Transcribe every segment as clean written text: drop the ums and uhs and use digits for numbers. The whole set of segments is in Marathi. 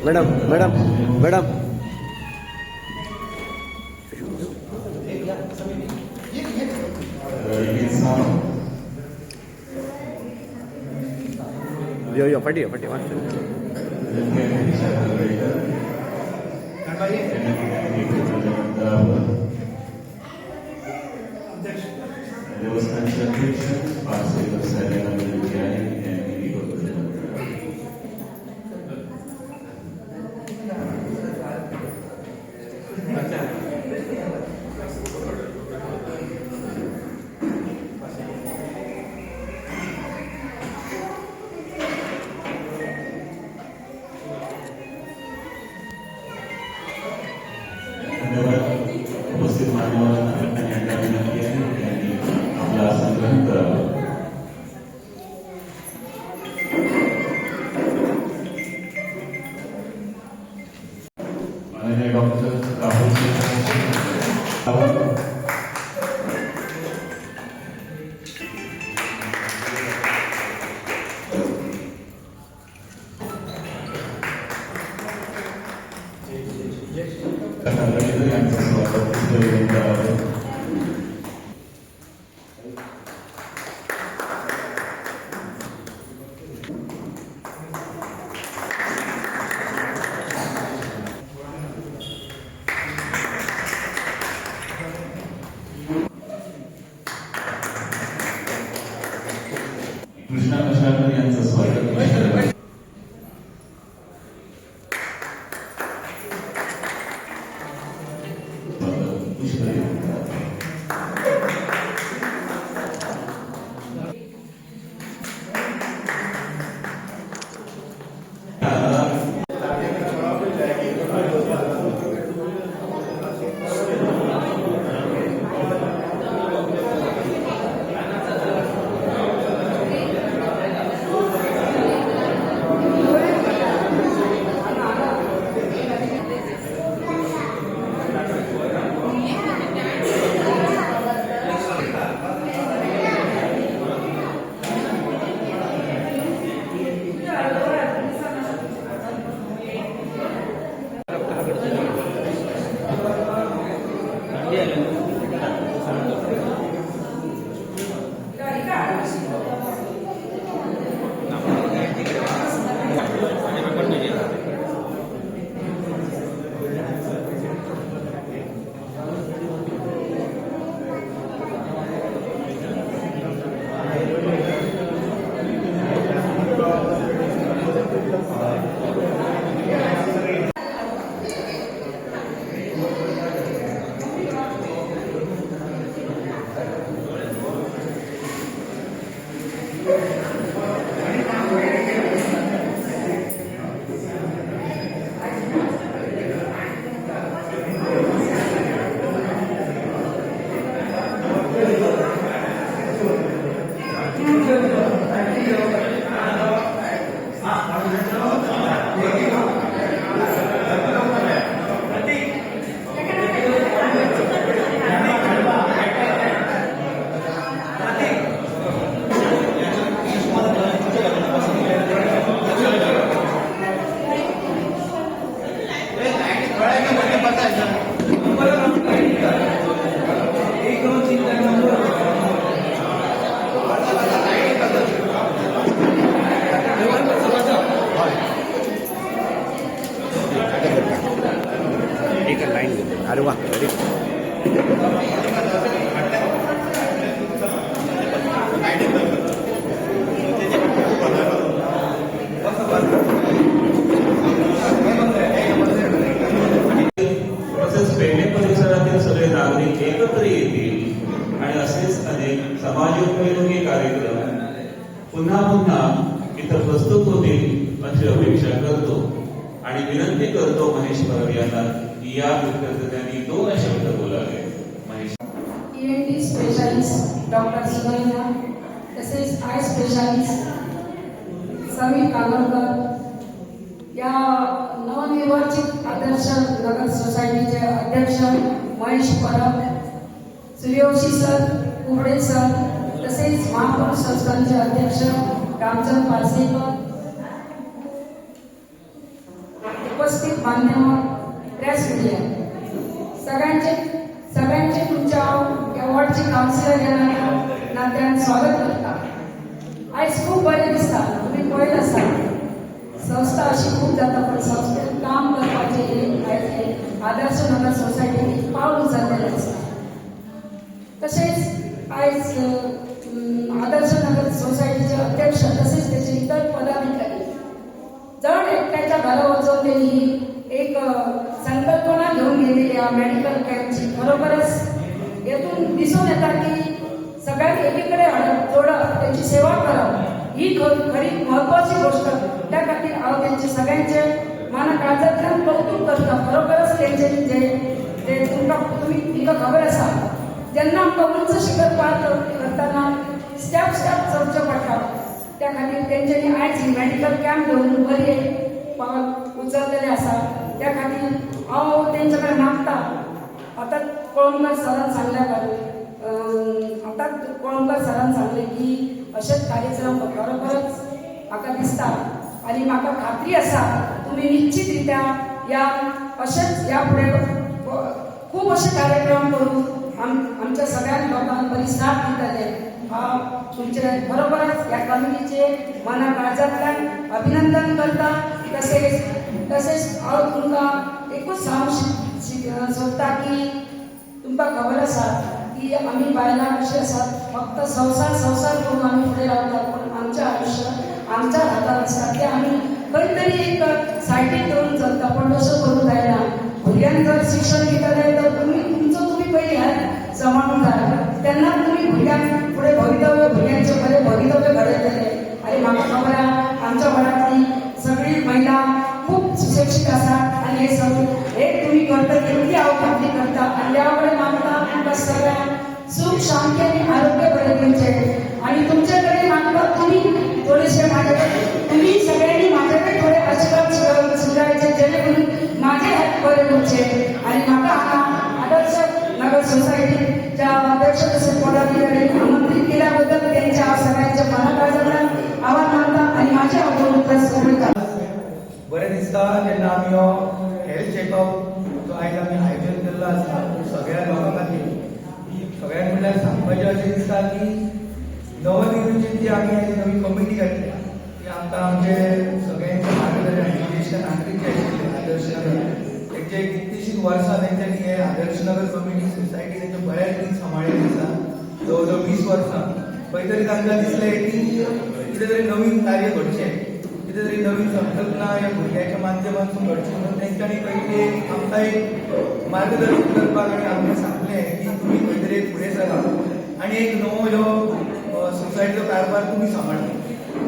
मॅडम मॅडम मॅडम यो फाटी देवस्थानचे अध्यक्ष पारसेकर साहेबांना विनंती आहे यांनी उपस्थित मान्यवरांना यांना विनंती आहे त्यांनी आपला आसन ग्रहण करावं. माननीय डॉक्टर राहुल यांचं स्वागत करावं. कृष्णा कशाकर यांचं स्वागत करावं. अरे वा वेरी तसेच पेडणे परिसरातील सगळे नागरिक एकत्र येतील आणि असेच अनेक समाजोपयोगी कार्यक्रम पुन्हा पुन्हा इथं प्रस्तुत होतील अशी अपेक्षा करतो आणि विनंती करतो महेश परब यांना या विद्यार्थ्यांनी 2 शब्द बोलावे. Mahesh ENT specialist doctor Sunaina, तसेच आय स्पेशालिस्ट समीर कानडकर, या नवनिर्वाचित आदर्श नगर सोसायटीचे अध्यक्ष महेश परब, सूर्यवंशी सर, कुबडे सर, तसेच महापौर संस्थानचे अध्यक्ष रामचंद्र पारसेकर, सगळ्यांचे तुमच्या या वॉर्डचे काउन्सिलर येणाऱ्या नात्यान स्वागत करता. आयज खूप बरें दिसता. तुम्ही पळयत आसा संस्था अशी खूप जाता, पण संस्थेत काम करपाचे आयज आदर्श नगर सोसायटीन पावल उचललेलें आसा. तशेंच आयज आदर्श नगर सोसायटीचे अध्यक्ष तसेच त्याचे इतर पदाधिकारी जण एकट्याच्या घरा वचून त्यांनी एक संकल्पना घेऊन गेलेली या मेडिकल कॅम्पची. खरोखरच यातून दिसून येता की सगळ्यांनी एकीकडे जोडप त्यांची सेवा करप ही खरी महत्वाची गोष्ट. त्या खातीर हांव त्यांचे सगळ्यांचे मना काळजांतल्यान कौतुक करता. खरोखरच त्यांचे जे तुम्ही तुमकां खबर आसा जेन्ना आमकां उंच शिखर पार करतना स्टेप चडचें पडटा, त्या खातीर तेंच्यांनी आयज ही मेडिकल कॅम्प घेवन बरी एक पावल उचललेलें आसा. त्या खातीर हांव तेंचे कडेन मागता. आतां कळमकर सरान सांगल्या आतां कळमकर सरान सांगलें की अशेच कार्यक्रम खरोखरच म्हाका दिसता आनी म्हाका खात्री आसा तुमी निश्चित रित्या या अशेच ह्या फुडें खूब अशे कार्यक्रम करून आमच्या सगळ्या लोकांक बरी साथ दितले. हांव तुमचे बरोबरच ह्या कमिटीचे मना काळजांतल्यान अभिनंदन करता. तसेच हांव तुमकां एकूच सांगूंक सोदता की तुमकां खबर आसा की आमी बायलां कशी आसात, फक्त संवसार करून आमी फुडें रावतात, पण आमचें आयुश्य आमच्या हातांत आसता तें आमी खंय तरी एक सायडीक दवरून चलता. पण तसो करूंक जायना. भुरग्यांक जर शिक्षण दितले तर तुमी पयलीं हें सांबाळूंक जाय. तेन्ना तुमी भुरग्यांक फुडें भुरग्यांचे बरें भवितव्य घडयतले. आनी म्हाका खबर आसा आमच्या वाड्यांतली सगळी महिला खूप सुशिक्षीत आसात आनी हे तुम्ही करता तेवढी हांव खात्री करता. आनी देवा कडेन मागता तुमकां सगळ्यांक सुख शांती आनी आरोग्य बरें दिवचें. आनी तुमचे कडेन मागता तुमी थोडेशे तुम्ही सगळ्यांनी माझ्याकडे थोडे आशीर्वाद सुधारायचे जेणे करून माझे हात बरे होचे. आणि म्हाका हांगा आदर्श नगर सोसायटीच्या अध्यक्ष तसेच पदाधिकारी आमंत्रित केल्याबद्दल त्यांच्या सगळ्यांच्या मनाकाळजांतल्यान आभार मानता आणि माझे आभार करता. बरें दिसता जेन्ना आमी हो हेल्थ चॅकअप जो आयज आमी आयोजन केल्लो आसा सगळ्या लोकां खातीर. सगळ्यांक म्हणल्यार सांगपाचें अशें दिसता की नवनिर्मितीची जी आमी आयज नवी कमिटी घातल्या ती आमकां आमचे सगळ्यांचे मार्गदर्शन ज्येश्ठ नागरीक जे आशिल्ले आदर्श नगर तेंचे कितलींशींच वर्सां तेंच्यांनी हे आदर्श नगर कमिटी सोसायटी तेंचे बऱ्यापैकी सांबाळिल्ली आसा. जवळ जवळ 20 वर्सां. खंय तरी तांकां दिसलें की कितें तरी नवीन कार्य घडचें, कितें तरी नवीन संकल्पना ह्या भुरग्याच्या माध्यमांतून घडची म्हणून तेंच्यांनी पयलीं आमकां एक मार्गदर्शन करपाक आनी आमकां सांगलें की तुमी खंय तरी फुडें सरा आनी एक नवो ह्यो सोसायटीचो कारभार तुमी सांबाळटा.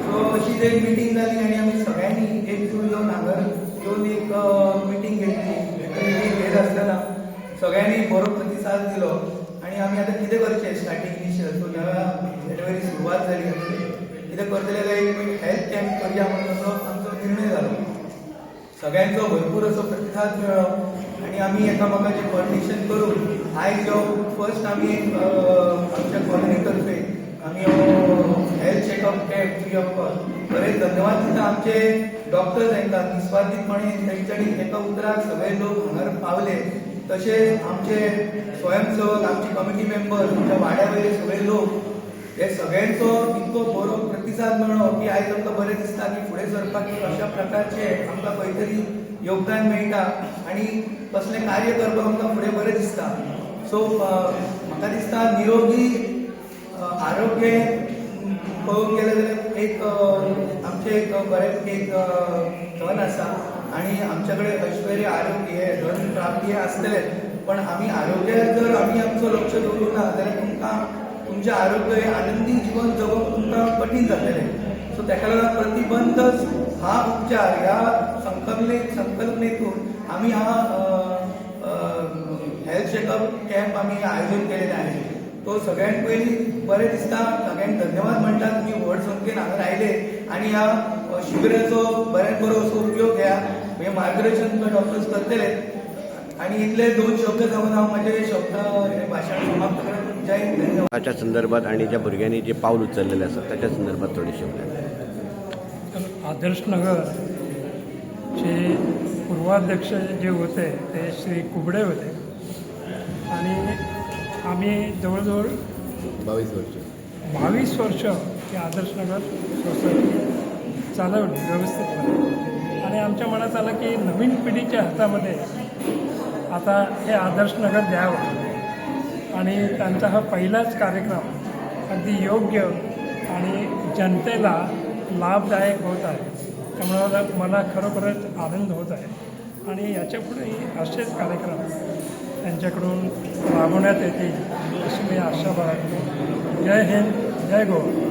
सो अशीच एक मिटींग जाली आनी आमी सगळ्यांनी एकजूट येवन हांगा येवन एक मिटींग घेतली. मिटींग घेत आसतना सगळ्यांनी बरो प्रतिसाद दिलो आनी आमी आतां कितें करचें स्टार्टींग इनिशियल सो नव्या जानेवारी सुरवात जाली आमची. कितें करतले जाल्यार एक हेल्थ कॅम्प करया म्हणून असो आमचो निर्णय जालो. सगळ्यांचो भरपूर असो प्रतिसाद मेळ्ळो आनी आमी एकामेकाचें कोऑर्डिनेशन करून आयज जो फर्स्ट आमी एक आमच्या कॉलनी तर्फे आमी health checkup camp free of cost. बरेच धन्यवाद दिता आमचे डॉक्टर्स हांकां निस्वार्थीपणे तेंच्यांनी एका उतराक सगळे लोक हांगार पावले. तशेंच आमचे स्वयंसेवक आमचे कमिटी मेंबर आमच्या वाड्या वयले सगळे लोक हे सगळ्यांचो इतको बरो प्रतिसाद मेळ्ळो की आयज आमकां बरें दिसता की फुडें सरपाक अशा प्रकारचे आमकां खंय तरी योगदान मेळटा आनी कसलें कार्य करपाक आमकां फुडें बरें दिसता. सो म्हाका दिसता निरोगी आरोग्य पळोवंक गेलें जाल्यार एक आमचें एक बरें एक धन आसा आनी आमचे कडेन ऐश्वर्य आरोग्य हे धन प्राप्ती हे आसतलेच. पण आमी आरोग्यार जर आमी आमचो लक्ष दवरूं ना जाल्यार तुमकां तुमचें आरोग्य हे आनंदी जीवन जगप तुमकां कठीण जातलें. सो ताका लागून प्रतिबंधच हा उपचार ह्या संकल्पनेतून आमी हा हेल्थ चॅकअप कॅम्प आमी आयोजन केलेले आहे. तो सगळ्यांत पयलीं बरें दिसता. सगळ्यांक धन्यवाद म्हणटा तुमी व्हड संख्येन हांगा आयले आनी ह्या शिबिराचो बऱ्यात बरो असो उपयोग घ्या. हे मार्गदर्शन तुमकां डॉक्टर्स करतले. आणि इथले 2 शब्द जाऊन हांव म्हजें शब्द हे भाशण समाप्त करत. जय हिंद. धन्यवाद. त्याच्या संदर्भात आणि ज्या भुरग्यांनी जे पाऊल उचललेले असतात त्याच्या संदर्भात थोडे शब्द. आदर्श नगर चे पूर्वाध्यक्ष जे होते ते श्री कुबडे होते आणि आम्ही जवळजवळ 22 वर्ष ही आदर्शनगर सोसायटी चालवली व्यवस्थितपणे आणि आमच्या मनात आलं की नवीन पिढीच्या हातामध्ये आता हे आदर्शनगर द्यावं आणि त्यांचा हा पहिलाच कार्यक्रम अगदी योग्य आणि जनतेला लाभदायक होत आहे. त्यामुळे मला खरोखरच आनंद होत आहे आणि याच्यापुढेही असेच कार्यक्रम त्यांच्याकडून राबवण्यात येतील अशी मी आशा बाळगतो. जय हिंद, जय गोवा.